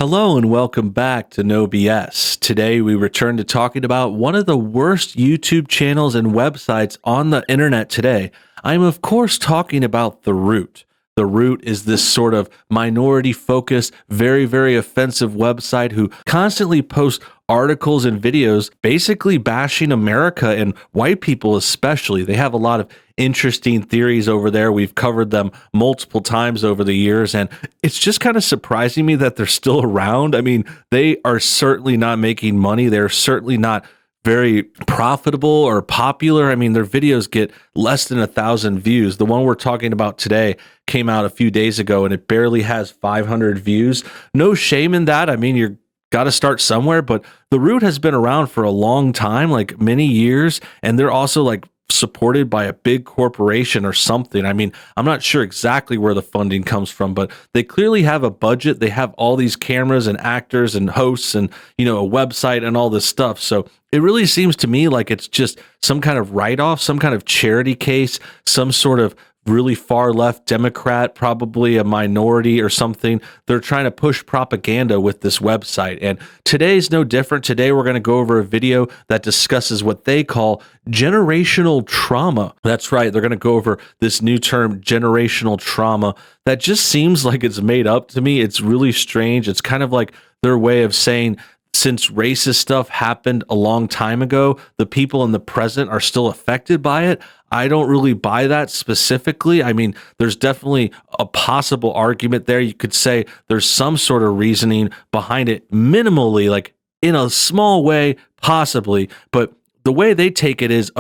Hello and welcome back to NoBS. Today we return to talking about one of the worst YouTube channels and websites on the internet today. I'm of course talking about The Root. The Root is this sort of minority-focused, very offensive website who constantly posts articles and videos basically bashing America and white people especially. They have a lot of interesting theories over there. We've covered them multiple times over the years, and it's just kind of surprising me that they're still around. I mean, they are certainly not making money. They're certainly not very profitable or popular. I mean, their videos get less than 1,000 views. The one we're talking about today came out a few days ago and it barely has 500 views. No shame in that. I mean, you're got to start somewhere, but The Root has been around for a long time, like many years, and they're also like supported by a big corporation or something. I mean, I'm not sure exactly where the funding comes from, but they clearly have a budget. They have all these cameras and actors and hosts and, a website and all this stuff. So it really seems to me like it's just some kind of write-off, some kind of charity case, some sort of really far left Democrat, probably a minority or something. They're trying to push propaganda with this website. And today's no different. Today, we're going to go over a video that discusses what they call generational trauma. That's right. They're going to go over this new term, generational trauma, that just seems like it's made up to me. It's really strange. It's kind of like their way of saying, since racist stuff happened a long time ago, the people in the present are still affected by it. I don't really buy that specifically. I mean, there's definitely a possible argument there. You could say there's some sort of reasoning behind it, minimally, like in a small way, possibly. But the way they take it is,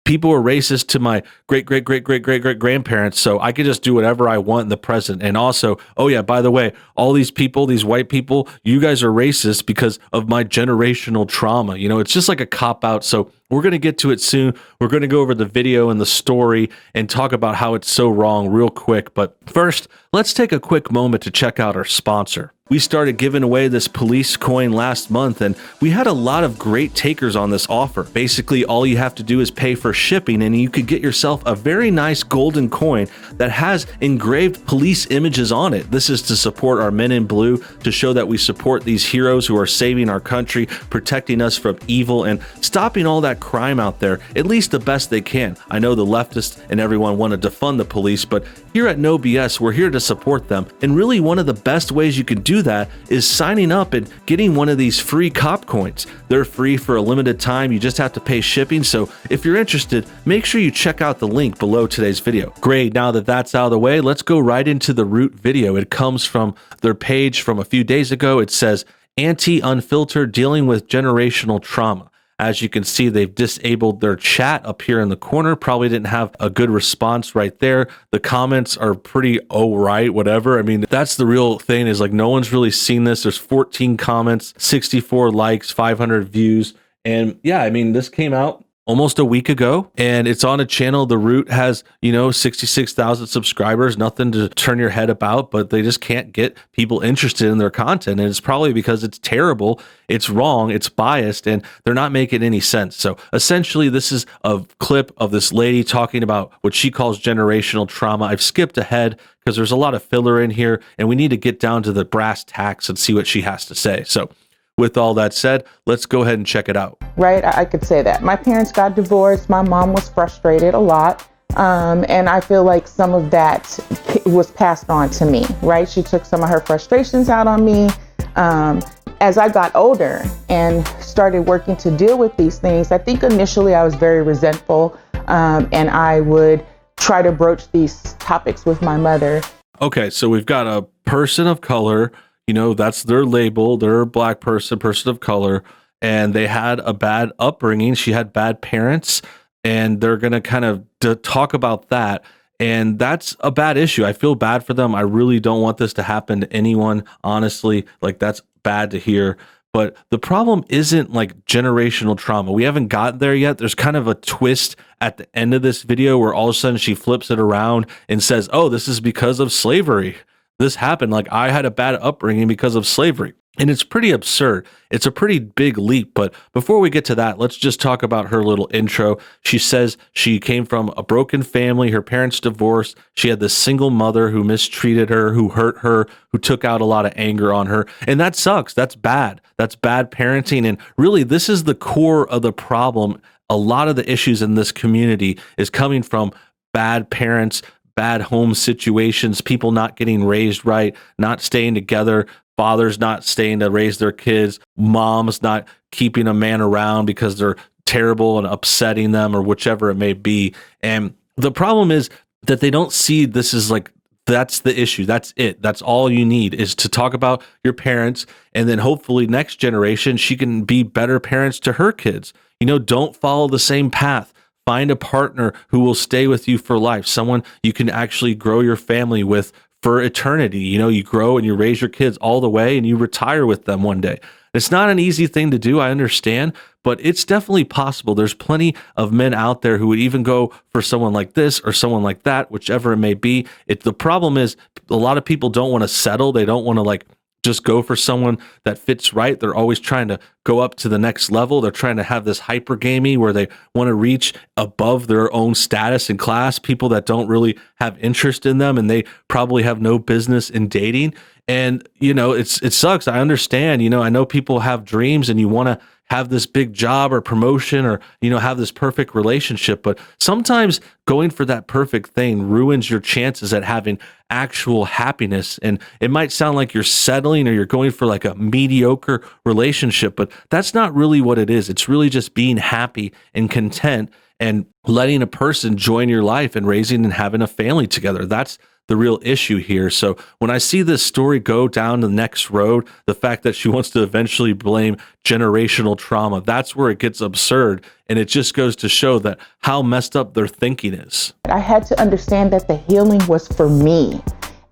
people were racist to my great grandparents, so I could just do whatever I want in the present. And also, oh yeah, by the way, all these people, these white people, you guys are racist because of my generational trauma. It's just like a cop-out. So we're going to get to it soon. We're going to go over the video and the story and talk about how it's so wrong real quick. But first, let's take a quick moment to check out our sponsor. We started giving away this police coin last month, and we had a lot of great takers on this offer. Basically, all you have to do is pay for shipping, and you could get yourself a very nice golden coin that has engraved police images on it. This is to support our men in blue, to show that we support these heroes who are saving our country, protecting us from evil, and stopping all that crime out there, at least the best they can. I know the leftists and everyone want to defund the police, but here at NoBS, we're here to support them. And really, one of the best ways you can do that is signing up and getting one of these free cop coins. They're free for a limited time. You just have to pay shipping. So if you're interested, make sure you check out the link below today's video. Great. Now that that's out of the way, let's go right into the Root video. It comes from their page from a few days ago. It says, Anti-Unfiltered Dealing with Generational Trauma. As you can see, they've disabled their chat up here in the corner. Probably didn't have a good response right there. The comments are pretty, oh, right, whatever. I mean, that's the real thing, is like no one's really seen this. There's 14 comments, 64 likes, 500 views. And yeah, I mean, this came out almost a week ago, and it's on a channel. The Root has, 66,000 subscribers, nothing to turn your head about, but they just can't get people interested in their content. And it's probably because it's terrible, it's wrong, it's biased, and they're not making any sense. So essentially, this is a clip of this lady talking about what she calls generational trauma. I've skipped ahead because there's a lot of filler in here, and we need to get down to the brass tacks and see what she has to say. So with all that said, let's go ahead and check it out. Right, I could say that. My parents got divorced. My mom was frustrated a lot. And I feel like some of that was passed on to me, right? She took some of her frustrations out on me. As I got older and started working to deal with these things, I think initially I was very resentful, and I would try to broach these topics with my mother. Okay, so we've got a person of color, that's their label. They're a black person of color, and they had a bad upbringing. She had bad parents, and they're going to kind of talk about that. And that's a bad issue. I feel bad for them. I really don't want this to happen to anyone, honestly. Like, that's bad to hear. But the problem isn't like generational trauma. We haven't gotten there yet. There's kind of a twist at the end of this video where all of a sudden she flips it around and says, oh, this is because of slavery. This happened. Like, I had a bad upbringing because of slavery. And it's pretty absurd. It's a pretty big leap. But before we get to that, let's just talk about her little intro. She says she came from a broken family. Her parents divorced. She had this single mother who mistreated her, who hurt her, who took out a lot of anger on her. And that sucks. That's bad. That's bad parenting. And really, this is the core of the problem. A lot of the issues in this community is coming from bad parents, bad home situations, people not getting raised right, not staying together, fathers not staying to raise their kids, moms not keeping a man around because they're terrible and upsetting them or whichever it may be. And the problem is that they don't see this as like, that's the issue. That's it. That's all you need is to talk about your parents. And then hopefully next generation, she can be better parents to her kids. Don't follow the same path. Find a partner who will stay with you for life, someone you can actually grow your family with for eternity. You grow and you raise your kids all the way and you retire with them one day. It's not an easy thing to do, I understand, but it's definitely possible. There's plenty of men out there who would even go for someone like this or someone like that, whichever it may be. The problem is a lot of people don't want to settle. They don't want to just go for someone that fits right. They're always trying to go up to the next level. They're trying to have this hypergamy where they want to reach above their own status and class, people that don't really have interest in them, and they probably have no business in dating. And, it sucks. I understand, I know people have dreams and you want to have this big job or promotion or, have this perfect relationship. But sometimes going for that perfect thing ruins your chances at having actual happiness. And it might sound like you're settling or you're going for like a mediocre relationship, but that's not really what it is. It's really just being happy and content and letting a person join your life and raising and having a family together. That's the real issue here. So when I see this story go down the next road, the fact that she wants to eventually blame generational trauma, that's where it gets absurd. And it just goes to show that how messed up their thinking is. I had to understand that the healing was for me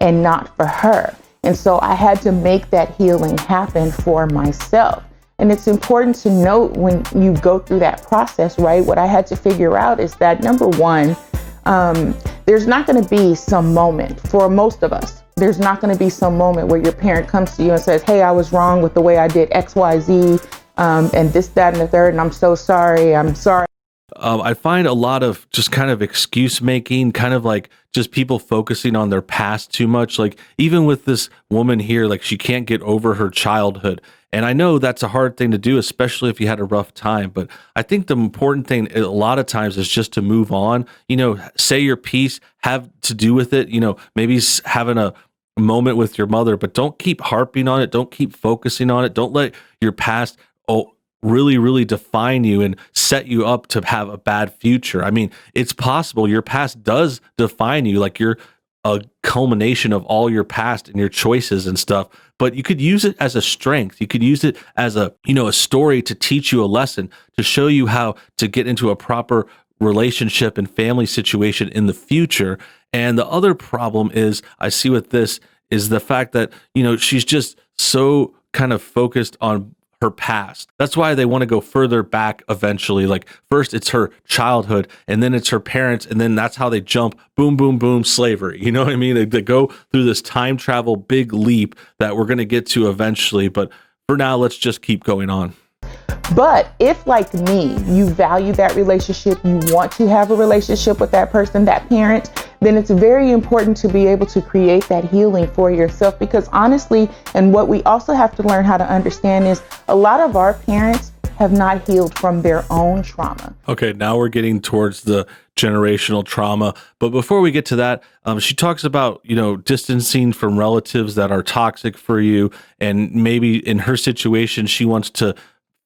and not for her. And so I had to make that healing happen for myself. And it's important to note when you go through that process, right? What I had to figure out is that, number one, there's not going to be some moment for most of us. There's not going to be some moment where your parent comes to you and says, hey, I was wrong with the way I did X, Y, Z, and this, that, and the third, and I'm so sorry. I'm sorry. I find a lot of just kind of excuse making, kind of like just people focusing on their past too much. Like even with this woman here, like she can't get over her childhood. And I know that's a hard thing to do, especially if you had a rough time. But I think the important thing a lot of times is just to move on, say your piece, have to do with it, maybe having a moment with your mother, but don't keep harping on it. Don't keep focusing on it. Don't let your past, really, really define you and set you up to have a bad future. I mean, it's possible your past does define you, like you're a culmination of all your past and your choices and stuff, but you could use it as a strength. You could use it as a story to teach you a lesson, to show you how to get into a proper relationship and family situation in the future. And the other problem is I see with this is the fact that, she's just so kind of focused on her past. That's why they want to go further back eventually. Like first it's her childhood and then it's her parents. And then that's how they jump, boom, boom, boom, slavery. You know what I mean? They go through this time travel big leap that we're going to get to eventually. But for now, let's just keep going on. But if, like me, you value that relationship, you want to have a relationship with that person, that parent, then it's very important to be able to create that healing for yourself. Because honestly, and what we also have to learn how to understand is a lot of our parents have not healed from their own trauma. Okay, now we're getting towards the generational trauma. But before we get to that, she talks about, distancing from relatives that are toxic for you. And maybe in her situation, she wants to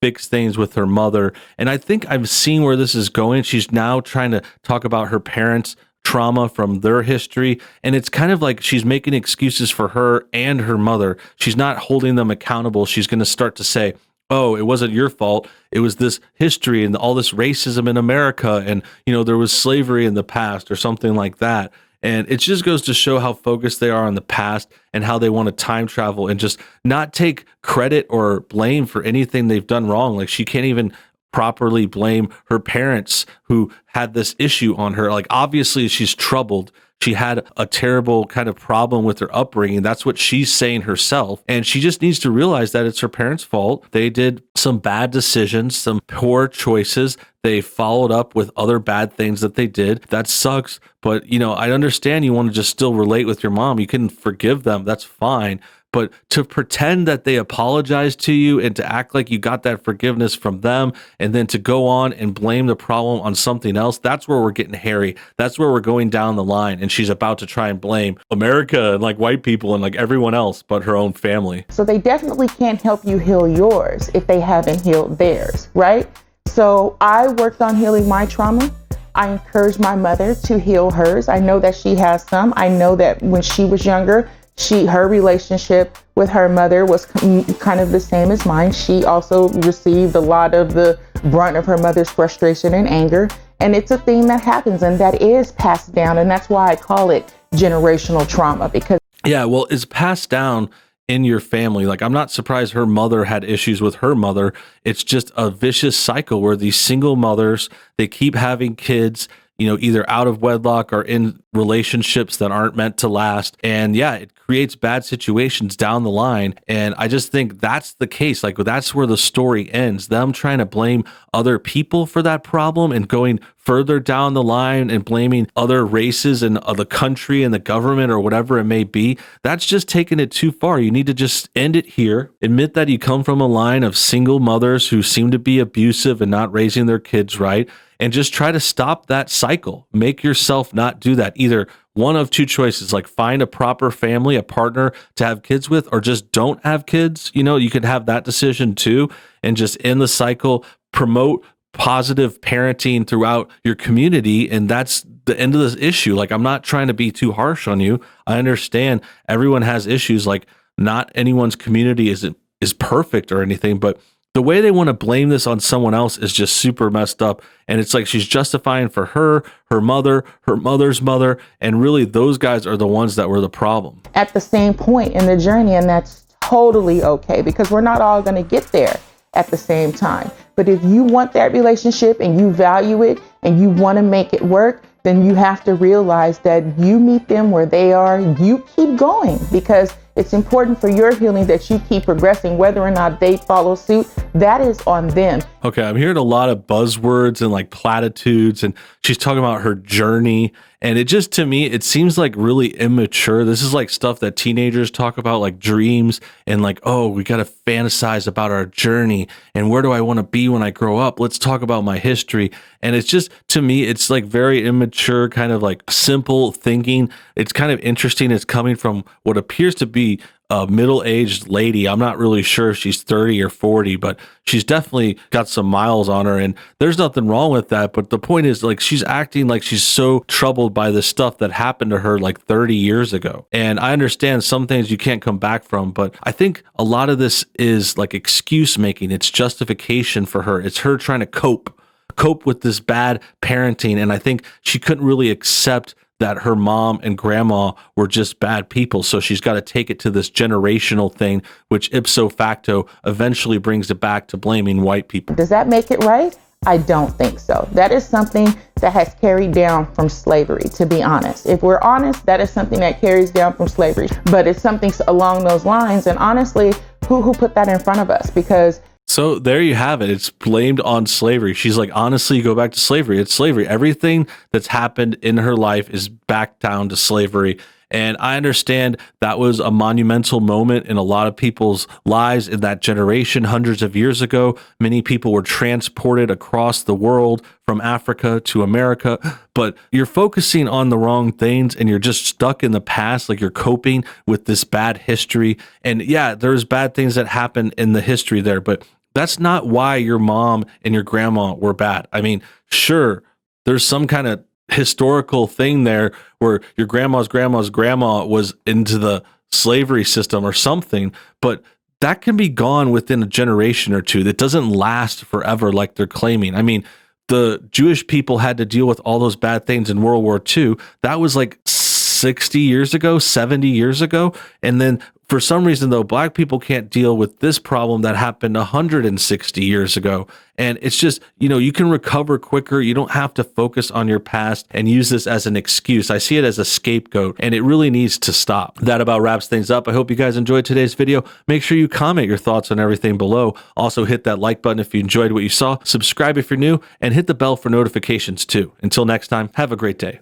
fix things with her mother. And I think I've seen where this is going. She's now trying to talk about her parents' trauma from their history. And it's kind of like she's making excuses for her and her mother. She's not holding them accountable. She's going to start to say, oh, it wasn't your fault. It was this history and all this racism in America. And, there was slavery in the past or something like that. And it just goes to show how focused they are on the past and how they want to time travel and just not take credit or blame for anything they've done wrong. Like she can't even properly blame her parents who had this issue on her. Like obviously she's troubled. she had a terrible kind of problem with her upbringing. That's what she's saying herself. And she just needs to realize that it's her parents' fault. They did some bad decisions, some poor choices. They followed up with other bad things that they did. That sucks. But, I understand you want to just still relate with your mom. You can forgive them. That's fine. But to pretend that they apologized to you and to act like you got that forgiveness from them and then to go on and blame the problem on something else, that's where we're getting hairy. That's where we're going down the line. And she's about to try and blame America and like white people and like everyone else but her own family. So they definitely can't help you heal yours if they haven't healed theirs, right? So I worked on healing my trauma. I encouraged my mother to heal hers. I know that she has some. I know that when she was younger, her relationship with her mother was kind of the same as mine. She also received a lot of the brunt of her mother's frustration and anger. And it's a thing that happens and that is passed down. And that's why I call it generational trauma, because it's passed down in your family. Like, I'm not surprised her mother had issues with her mother. It's just a vicious cycle where these single mothers, they keep having kids, either out of wedlock or in relationships that aren't meant to last. And it creates bad situations down the line. And I just think that's the case. Like, that's where the story ends. Them trying to blame other people for that problem and going further down the line and blaming other races and the country and the government or whatever it may be. That's just taking it too far. You need to just end it here. Admit that you come from a line of single mothers who seem to be abusive and not raising their kids right. And just try to stop that cycle. Make yourself not do that. Either one of two choices, like find a proper family, a partner to have kids with, or just don't have kids. You could have that decision too, and just end the cycle, promote positive parenting throughout your community. And that's the end of this issue. Like, I'm not trying to be too harsh on you. I understand everyone has issues. Like, not anyone's community is perfect or anything, but the way they want to blame this on someone else is just super messed up. And it's like she's justifying for her mother, her mother's mother, and really those guys are the ones that were the problem. At the same point in the journey, and that's totally okay, because we're not all going to get there at the same time. But if you want that relationship and you value it and you want to make it work, then you have to realize that you meet them where they are. You keep going, because it's important for your healing that you keep progressing. Whether or not they follow suit, that is on them. Okay, I'm hearing a lot of buzzwords and like platitudes, and she's talking about her journey. And it just, to me, it seems like really immature. This is like stuff that teenagers talk about, like dreams and like, oh, we got to fantasize about our journey and where do I want to be when I grow up? Let's talk about my history. And it's just, to me, it's like very immature, kind of like simple thinking. It's kind of interesting. It's coming from what appears to be a middle-aged lady. I'm not really sure if she's 30 or 40, but she's definitely got some miles on her, and there's nothing wrong with that. But the point is, like, she's acting like she's so troubled by the stuff that happened to her like 30 years ago. And I understand some things you can't come back from, but I think a lot of this is like excuse making. It's justification for her. It's her trying to cope with this bad parenting. And I think she couldn't really accept that her mom and grandma were just bad people. So she's got to take it to this generational thing, which ipso facto eventually brings it back to blaming white people. Does that make it right? I don't think so. That is something that has carried down from slavery, to be honest. If we're honest, that is something that carries down from slavery, but it's something along those lines. And honestly, who put that in front of us? Because so there you have it. It's blamed on slavery. She's like, honestly, you go back to slavery. It's slavery. Everything that's happened in her life is back down to slavery. And I understand that was a monumental moment in a lot of people's lives in that generation hundreds of years ago. Many people were transported across the world from Africa to America, but you're focusing on the wrong things and you're just stuck in the past, like you're coping with this bad history. And yeah, there's bad things that happen in the history there, but that's not why your mom and your grandma were bad. I mean, sure, there's some kind of historical thing there where your grandma's grandma was into the slavery system or something, but that can be gone within a generation or two. That doesn't last forever like they're claiming. I mean, the Jewish people had to deal with all those bad things in World War II. That was like 60 years ago, 70 years ago. And then For some reason, though, black people can't deal with this problem that happened 160 years ago. And it's just, you can recover quicker. You don't have to focus on your past and use this as an excuse. I see it as a scapegoat, and it really needs to stop. That about wraps things up. I hope you guys enjoyed today's video. Make sure you comment your thoughts on everything below. Also, hit that like button if you enjoyed what you saw. Subscribe if you're new, and hit the bell for notifications too. Until next time, have a great day.